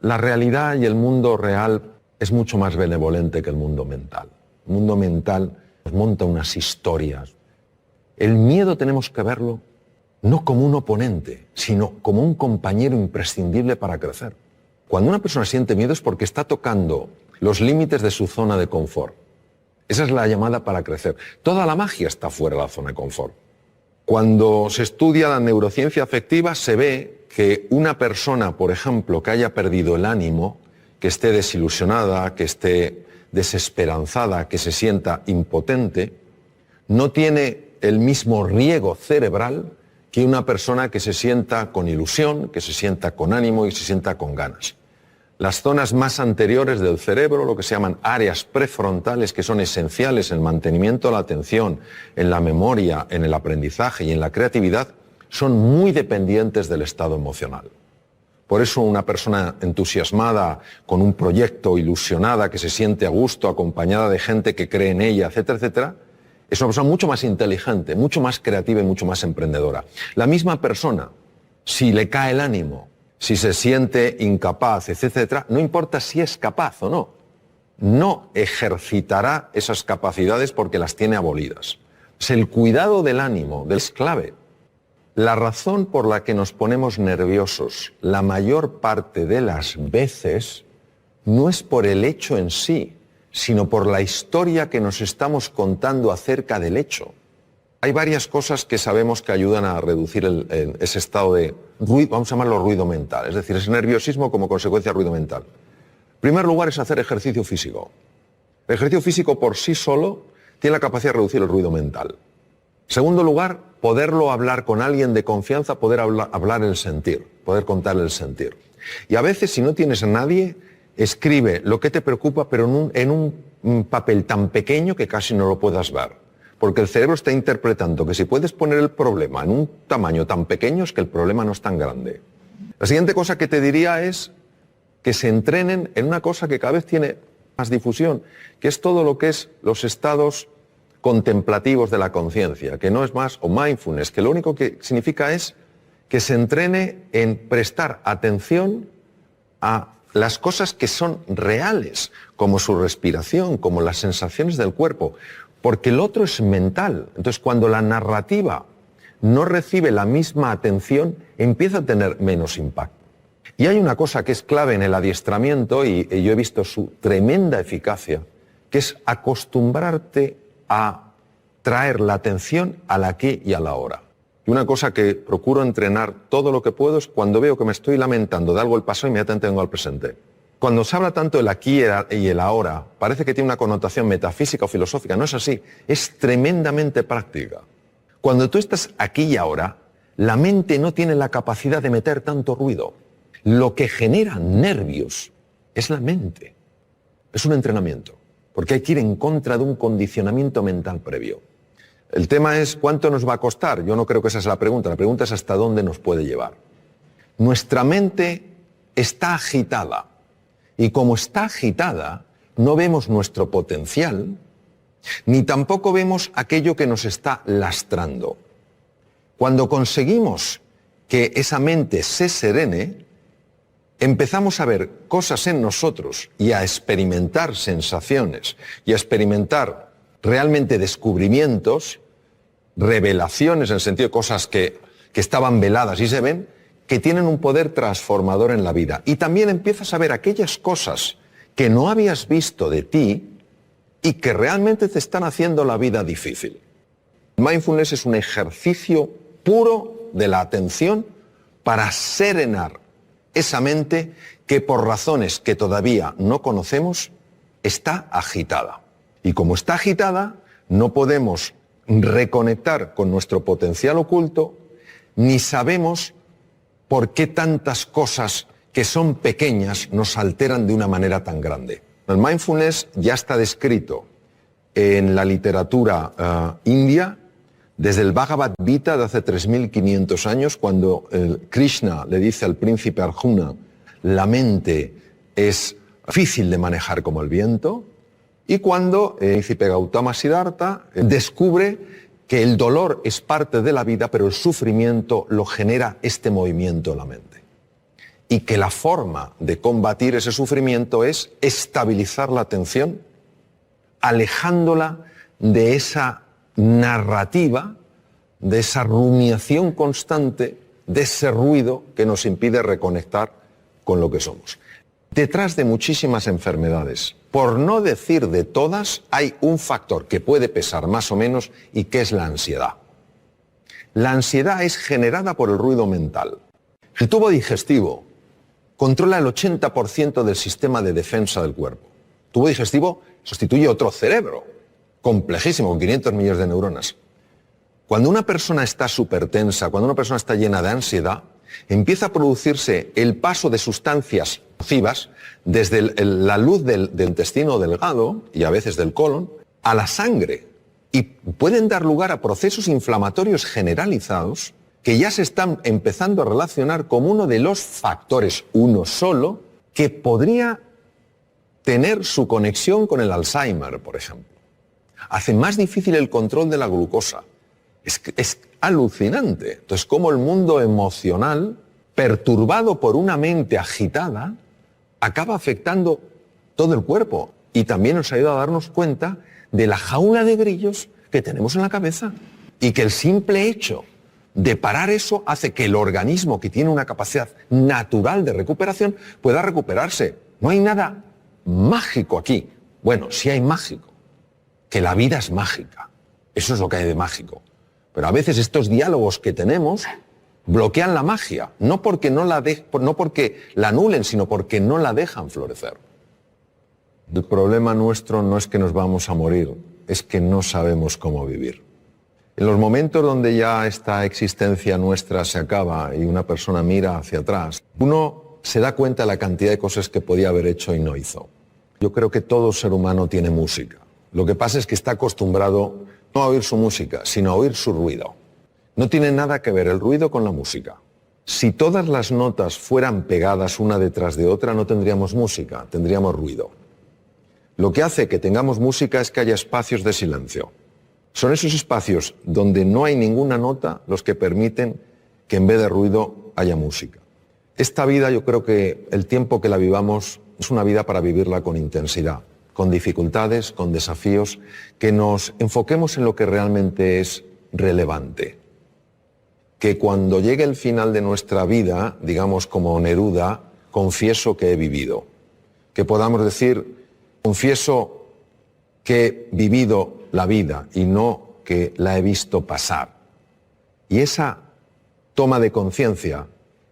La realidad y el mundo real es mucho más benevolente que el mundo mental. El mundo mental nos monta unas historias. El miedo tenemos que verlo no como un oponente, sino como un compañero imprescindible para crecer. Cuando una persona siente miedo es porque está tocando los límites de su zona de confort. Esa es la llamada para crecer. Toda la magia está fuera de la zona de confort. Cuando se estudia la neurociencia afectiva se ve que una persona, por ejemplo, que haya perdido el ánimo, que esté desilusionada, que esté desesperanzada, que se sienta impotente, no tiene el mismo riego cerebral que una persona que se sienta con ilusión, que se sienta con ánimo y se sienta con ganas. Las zonas más anteriores del cerebro, lo que se llaman áreas prefrontales, que son esenciales en el mantenimiento de la atención, en la memoria, en el aprendizaje y en la creatividad, son muy dependientes del estado emocional. Por eso una persona entusiasmada, con un proyecto, ilusionada, que se siente a gusto, acompañada de gente que cree en ella, etcétera, etcétera, es una persona mucho más inteligente, mucho más creativa y mucho más emprendedora. La misma persona, si le cae el ánimo, si se siente incapaz, etcétera, no importa si es capaz o no, no ejercitará esas capacidades porque las tiene abolidas. El cuidado del ánimo es clave. La razón por la que nos ponemos nerviosos la mayor parte de las veces no es por el hecho en sí, sino por la historia que nos estamos contando acerca del hecho. Hay varias cosas que sabemos que ayudan a reducir ese estado de ruido, vamos a llamarlo ruido mental, es decir, ese nerviosismo como consecuencia de ruido mental. En primer lugar es hacer ejercicio físico. El ejercicio físico por sí solo tiene la capacidad de reducir el ruido mental. En segundo lugar, poderlo hablar con alguien de confianza, poder hablar el sentir, poder contar el sentir. Y a veces, si no tienes a nadie, escribe lo que te preocupa, pero en un papel tan pequeño que casi no lo puedas ver. Porque el cerebro está interpretando que si puedes poner el problema en un tamaño tan pequeño es que el problema no es tan grande. La siguiente cosa que te diría es que se entrenen en una cosa que cada vez tiene más difusión, que es todo lo que es los estados contemplativos de la conciencia, que no es más, o mindfulness, que lo único que significa es que se entrene en prestar atención a las cosas que son reales, como su respiración, como las sensaciones del cuerpo, porque el otro es mental. Entonces, cuando la narrativa no recibe la misma atención, empieza a tener menos impacto. Y hay una cosa que es clave en el adiestramiento, y yo he visto su tremenda eficacia, que es acostumbrarte a traer la atención al aquí y a la ahora. Y una cosa que procuro entrenar todo lo que puedo es cuando veo que me estoy lamentando de algo del pasado, inmediatamente vengo al presente. Cuando se habla tanto del aquí y el ahora, parece que tiene una connotación metafísica o filosófica. No es así, es tremendamente práctica. Cuando tú estás aquí y ahora, la mente no tiene la capacidad de meter tanto ruido. Lo que genera nervios es la mente. Es un entrenamiento, porque hay que ir en contra de un condicionamiento mental previo. El tema es ¿cuánto nos va a costar? Yo no creo que esa es la pregunta es hasta dónde nos puede llevar. Nuestra mente está agitada. Y como está agitada, no vemos nuestro potencial, ni tampoco vemos aquello que nos está lastrando. Cuando conseguimos que esa mente se serene, empezamos a ver cosas en nosotros y a experimentar sensaciones y a experimentar realmente descubrimientos, revelaciones en el sentido de cosas que estaban veladas y se ven, que tienen un poder transformador en la vida. Y también empiezas a ver aquellas cosas que no habías visto de ti y que realmente te están haciendo la vida difícil. Mindfulness es un ejercicio puro de la atención para serenar esa mente que por razones que todavía no conocemos está agitada. Y como está agitada, no podemos reconectar con nuestro potencial oculto, ni sabemos por qué tantas cosas que son pequeñas nos alteran de una manera tan grande. El mindfulness ya está descrito en la literatura india desde el Bhagavad Gita de hace 3.500 años, cuando Krishna le dice al príncipe Arjuna, la mente es difícil de manejar como el viento, y cuando el príncipe Gautama Siddhartha descubre que el dolor es parte de la vida, pero el sufrimiento lo genera este movimiento de la mente. y que la forma de combatir ese sufrimiento es estabilizar la atención, alejándola de esa narrativa, de esa rumiación constante, de ese ruido que nos impide reconectar con lo que somos. Detrás de muchísimas enfermedades, por no decir de todas, hay un factor que puede pesar más o menos y que es la ansiedad. La ansiedad es generada por el ruido mental. El tubo digestivo controla el 80% del sistema de defensa del cuerpo. El tubo digestivo sustituye otro cerebro, complejísimo, con 500 millones de neuronas. Cuando una persona está súper-tensa, cuando una persona está llena de ansiedad, empieza a producirse el paso de sustancias nocivas desde la luz del intestino delgado y a veces del colon a la sangre, y pueden dar lugar a procesos inflamatorios generalizados que ya se están empezando a relacionar como uno de los factores, uno solo, que podría tener su conexión con el Alzheimer, por ejemplo. Hace más difícil el control de la glucosa. Es alucinante. Entonces, cómo el mundo emocional, perturbado por una mente agitada, acaba afectando todo el cuerpo. Y también nos ayuda a darnos cuenta de la jaula de grillos que tenemos en la cabeza. Y que el simple hecho de parar eso hace que el organismo, que tiene una capacidad natural de recuperación, pueda recuperarse. No hay nada mágico aquí. Bueno, sí hay mágico. Que la vida es mágica. Eso es lo que hay de mágico. Pero a veces estos diálogos que tenemos bloquean la magia, no porque la anulen, sino porque no la dejan florecer. El problema nuestro no es que nos vamos a morir, es que no sabemos cómo vivir. En los momentos donde ya esta existencia nuestra se acaba y una persona mira hacia atrás, uno se da cuenta de la cantidad de cosas que podía haber hecho y no hizo. Yo creo que todo ser humano tiene música. Lo que pasa es que está acostumbrado no a oír su música, sino a oír su ruido. No tiene nada que ver el ruido con la música. Si todas las notas fueran pegadas una detrás de otra, no tendríamos música, tendríamos ruido. Lo que hace que tengamos música es que haya espacios de silencio. Son esos espacios donde no hay ninguna nota los que permiten que en vez de ruido haya música. Esta vida, yo creo que el tiempo que la vivamos es una vida para vivirla con intensidad, con dificultades, con desafíos, que nos enfoquemos en lo que realmente es relevante. Que cuando llegue el final de nuestra vida, digamos como Neruda, confieso que he vivido. Que podamos decir, confieso que he vivido la vida y no que la he visto pasar. Y esa toma de conciencia,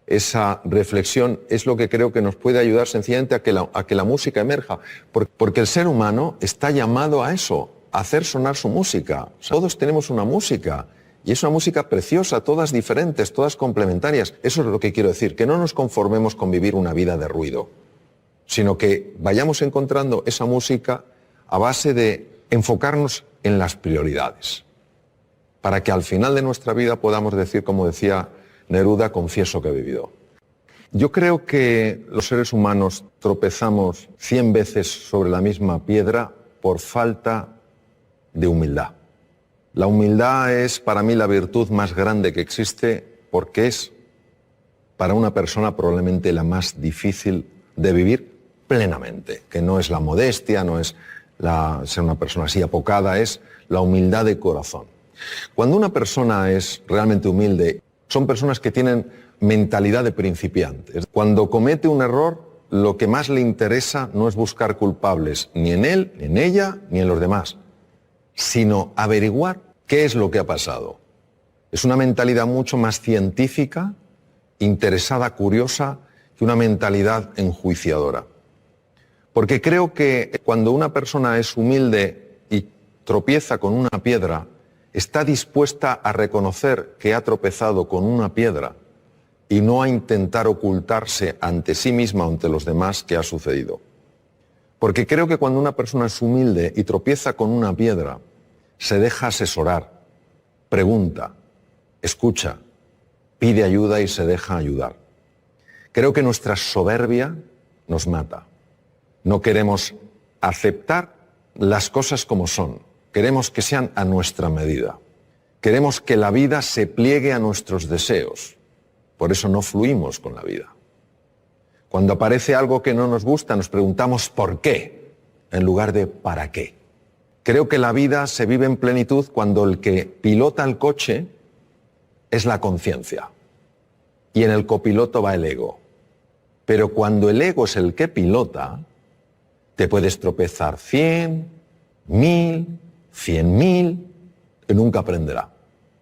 esa reflexión es lo que creo que nos puede ayudar sencillamente a que la música emerja, porque el ser humano está llamado a eso, a hacer sonar su música. O sea, todos tenemos una música y es una música preciosa, todas diferentes, todas complementarias. Eso es lo que quiero decir, que no nos conformemos con vivir una vida de ruido, sino que vayamos encontrando esa música a base de enfocarnos en las prioridades, para que al final de nuestra vida podamos decir, como decía Neruda, confieso que he vivido. Yo creo que los seres humanos tropezamos 100 veces sobre la misma piedra por falta de humildad. La humildad es para mí la virtud más grande que existe porque es para una persona probablemente la más difícil de vivir plenamente, que no es la modestia, no es ser una persona así apocada, es la humildad de corazón. Cuando una persona es realmente humilde, son personas que tienen mentalidad de principiantes. Cuando comete un error, lo que más le interesa no es buscar culpables ni en él, ni en ella, ni en los demás, sino averiguar qué es lo que ha pasado. Es una mentalidad mucho más científica, interesada, curiosa, que una mentalidad enjuiciadora. Porque creo que cuando una persona es humilde y tropieza con una piedra, está dispuesta a reconocer que ha tropezado con una piedra y no a intentar ocultarse ante sí misma o ante los demás qué ha sucedido. Porque creo que cuando una persona es humilde y tropieza con una piedra, se deja asesorar, pregunta, escucha, pide ayuda y se deja ayudar. Creo que nuestra soberbia nos mata. No queremos aceptar las cosas como son. Queremos que sean a nuestra medida. Queremos que la vida se pliegue a nuestros deseos. Por eso no fluimos con la vida. Cuando aparece algo que no nos gusta, nos preguntamos ¿por qué? En lugar de ¿para qué? Creo que la vida se vive en plenitud cuando el que pilota el coche es la conciencia y en el copiloto va el ego. Pero cuando el ego es el que pilota, te puedes tropezar 100, 1000, 100.000 y nunca aprenderá.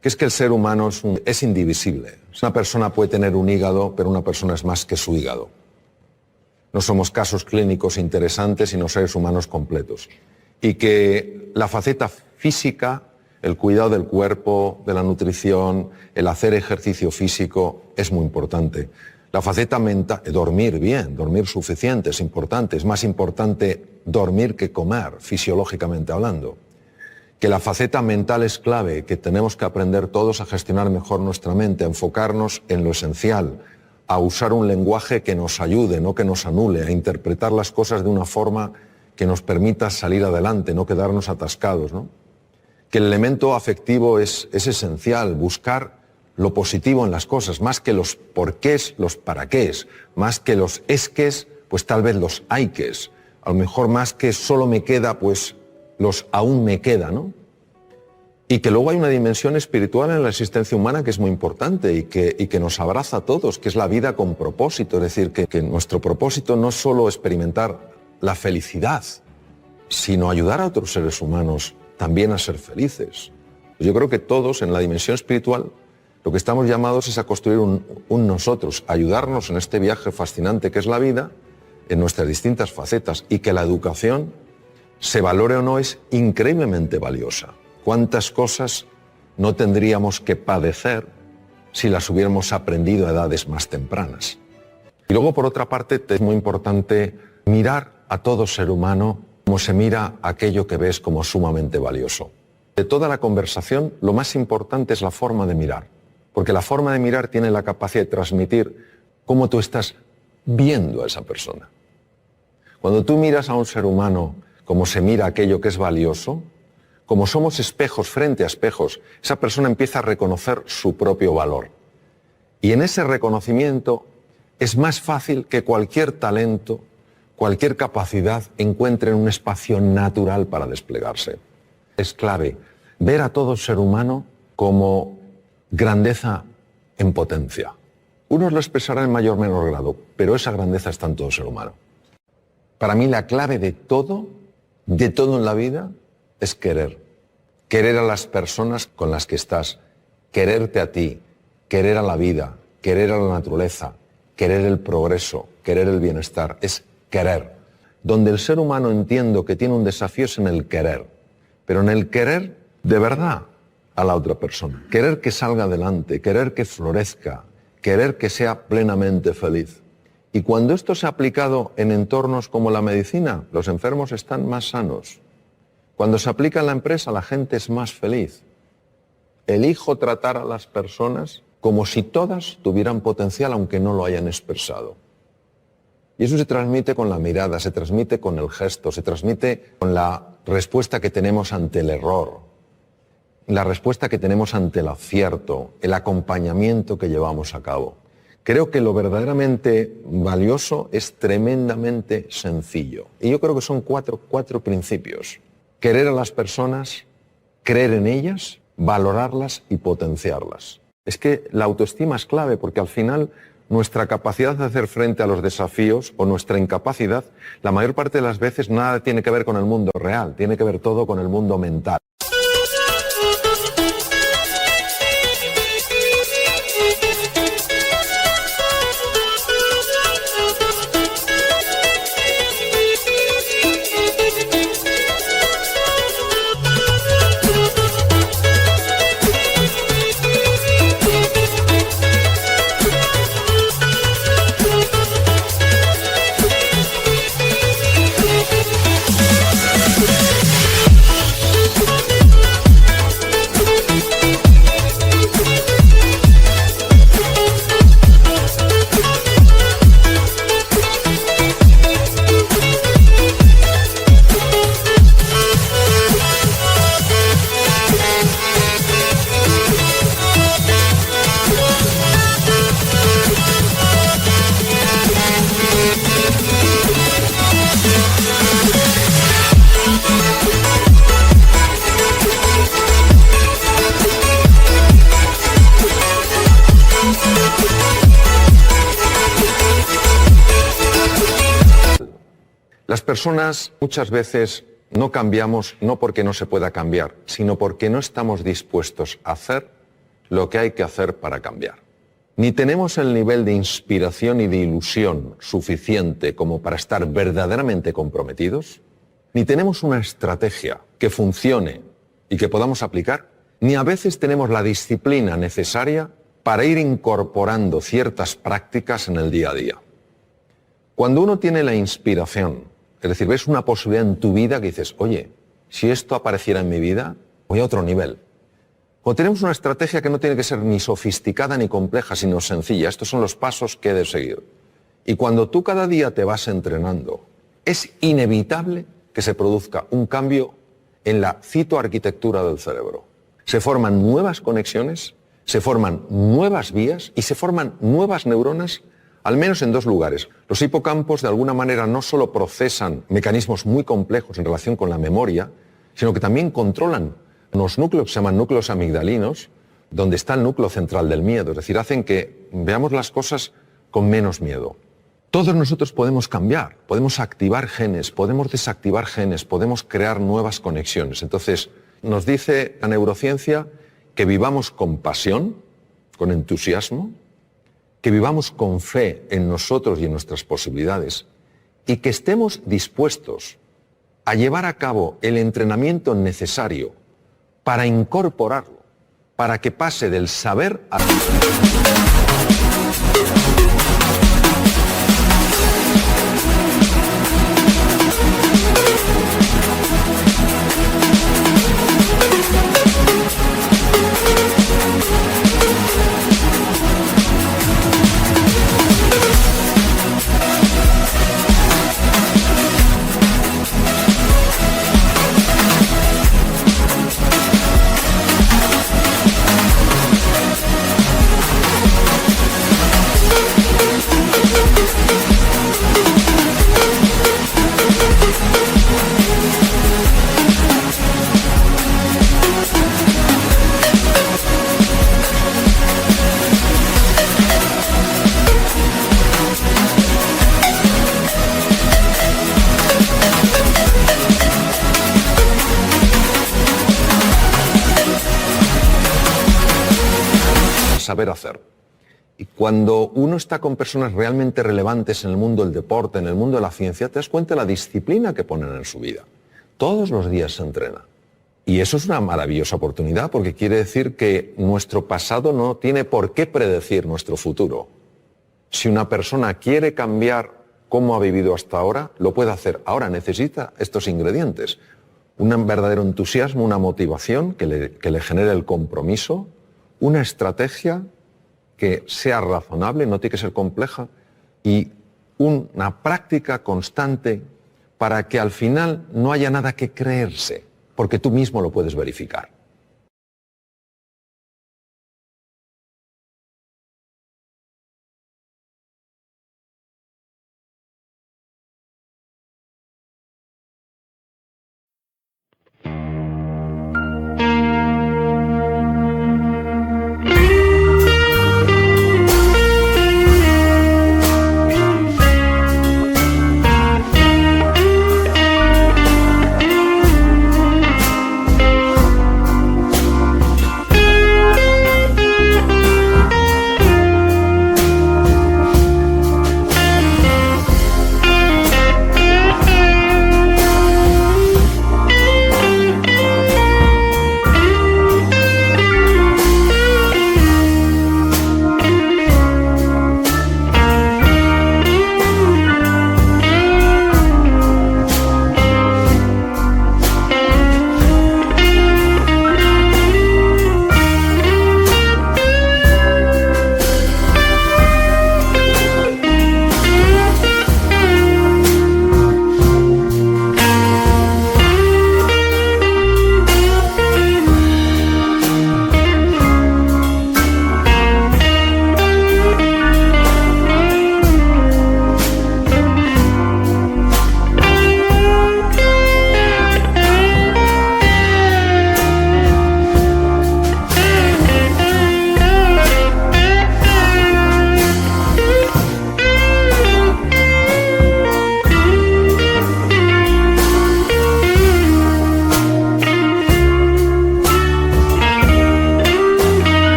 Que es que el ser humano es indivisible. Una persona puede tener un hígado, pero una persona es más que su hígado. No somos casos clínicos interesantes, sino seres humanos completos. Y que la faceta física, el cuidado del cuerpo, de la nutrición, el hacer ejercicio físico es muy importante. La faceta mental, dormir bien, dormir suficiente es importante. Es más importante dormir que comer, fisiológicamente hablando. Que la faceta mental es clave, que tenemos que aprender todos a gestionar mejor nuestra mente, a enfocarnos en lo esencial, a usar un lenguaje que nos ayude, no que nos anule, a interpretar las cosas de una forma que nos permita salir adelante, no quedarnos atascados, ¿no? Que el elemento afectivo es esencial, buscar lo positivo en las cosas, más que los porqués, los paraqués, más que los esques, pues tal vez los hayques, a lo mejor más que solo me queda, pues los aún me queda, ¿no? Y que luego hay una dimensión espiritual en la existencia humana que es muy importante y que nos abraza a todos, que es la vida con propósito, es decir, que nuestro propósito no es solo experimentar la felicidad, sino ayudar a otros seres humanos también a ser felices. Yo creo que todos en la dimensión espiritual lo que estamos llamados es a construir un nosotros, a ayudarnos en este viaje fascinante que es la vida, en nuestras distintas facetas, y que la educación, se valore o no, es increíblemente valiosa. ¿Cuántas cosas no tendríamos que padecer si las hubiéramos aprendido a edades más tempranas? Y luego, por otra parte, es muy importante mirar a todo ser humano como se mira aquello que ves como sumamente valioso. De toda la conversación, lo más importante es la forma de mirar, porque la forma de mirar tiene la capacidad de transmitir cómo tú estás viendo a esa persona. Cuando tú miras a un ser humano como se mira aquello que es valioso, como somos espejos frente a espejos, esa persona empieza a reconocer su propio valor. Y en ese reconocimiento es más fácil que cualquier talento, cualquier capacidad encuentre un espacio natural para desplegarse. Es clave ver a todo ser humano como grandeza en potencia. Unos lo expresarán en mayor o menor grado, pero esa grandeza está en todo ser humano. Para mí la clave de todo en la vida es querer. Querer a las personas con las que estás, quererte a ti, querer a la vida, querer a la naturaleza, querer el progreso, querer el bienestar, es querer. Donde el ser humano entiendo que tiene un desafío es en el querer, pero en el querer de verdad a la otra persona. Querer que salga adelante, querer que florezca, querer que sea plenamente feliz. Y cuando esto se ha aplicado en entornos como la medicina, los enfermos están más sanos. Cuando se aplica en la empresa, la gente es más feliz. Elijo tratar a las personas como si todas tuvieran potencial, aunque no lo hayan expresado. Y eso se transmite con la mirada, se transmite con el gesto, se transmite con la respuesta que tenemos ante el error, la respuesta que tenemos ante el acierto, el acompañamiento que llevamos a cabo. Creo que lo verdaderamente valioso es tremendamente sencillo. Y yo creo que son cuatro principios. Querer a las personas, creer en ellas, valorarlas y potenciarlas. Es que la autoestima es clave porque al final nuestra capacidad de hacer frente a los desafíos o nuestra incapacidad, la mayor parte de las veces nada tiene que ver con el mundo real, tiene que ver todo con el mundo mental. personas muchas veces no cambiamos no porque no se pueda cambiar, sino porque no estamos dispuestos a hacer lo que hay que hacer para cambiar. Ni tenemos el nivel de inspiración y de ilusión suficiente como para estar verdaderamente comprometidos, ni tenemos una estrategia que funcione y que podamos aplicar, ni a veces tenemos la disciplina necesaria para ir incorporando ciertas prácticas en el día a día. Cuando uno tiene la inspiración, es decir, ves una posibilidad en tu vida que dices, oye, si esto apareciera en mi vida, voy a otro nivel. Cuando tenemos una estrategia que no tiene que ser ni sofisticada ni compleja, sino sencilla, estos son los pasos que he de seguir. Y cuando tú cada día te vas entrenando, es inevitable que se produzca un cambio en la citoarquitectura del cerebro. Se forman nuevas conexiones, se forman nuevas vías y se forman nuevas neuronas, al menos en dos lugares. Los hipocampos de alguna manera no solo procesan mecanismos muy complejos en relación con la memoria, sino que también controlan unos núcleos que se llaman núcleos amigdalinos, donde está el núcleo central del miedo, es decir, hacen que veamos las cosas con menos miedo. Todos nosotros podemos cambiar, podemos activar genes, podemos desactivar genes, podemos crear nuevas conexiones. Entonces, nos dice la neurociencia que vivamos con pasión, con entusiasmo, que vivamos con fe en nosotros y en nuestras posibilidades y que estemos dispuestos a llevar a cabo el entrenamiento necesario para incorporarlo, para que pase del saber a... saber hacer. Y cuando uno está con personas realmente relevantes en el mundo del deporte, en el mundo de la ciencia, te das cuenta de la disciplina que ponen en su vida. Todos los días se entrena. Y eso es una maravillosa oportunidad porque quiere decir que nuestro pasado no tiene por qué predecir nuestro futuro. Si una persona quiere cambiar cómo ha vivido hasta ahora, lo puede hacer. Ahora necesita estos ingredientes. Un verdadero entusiasmo, una motivación que le genere el compromiso, una estrategia que sea razonable, no tiene que ser compleja, y una práctica constante para que al final no haya nada que creerse, porque tú mismo lo puedes verificar.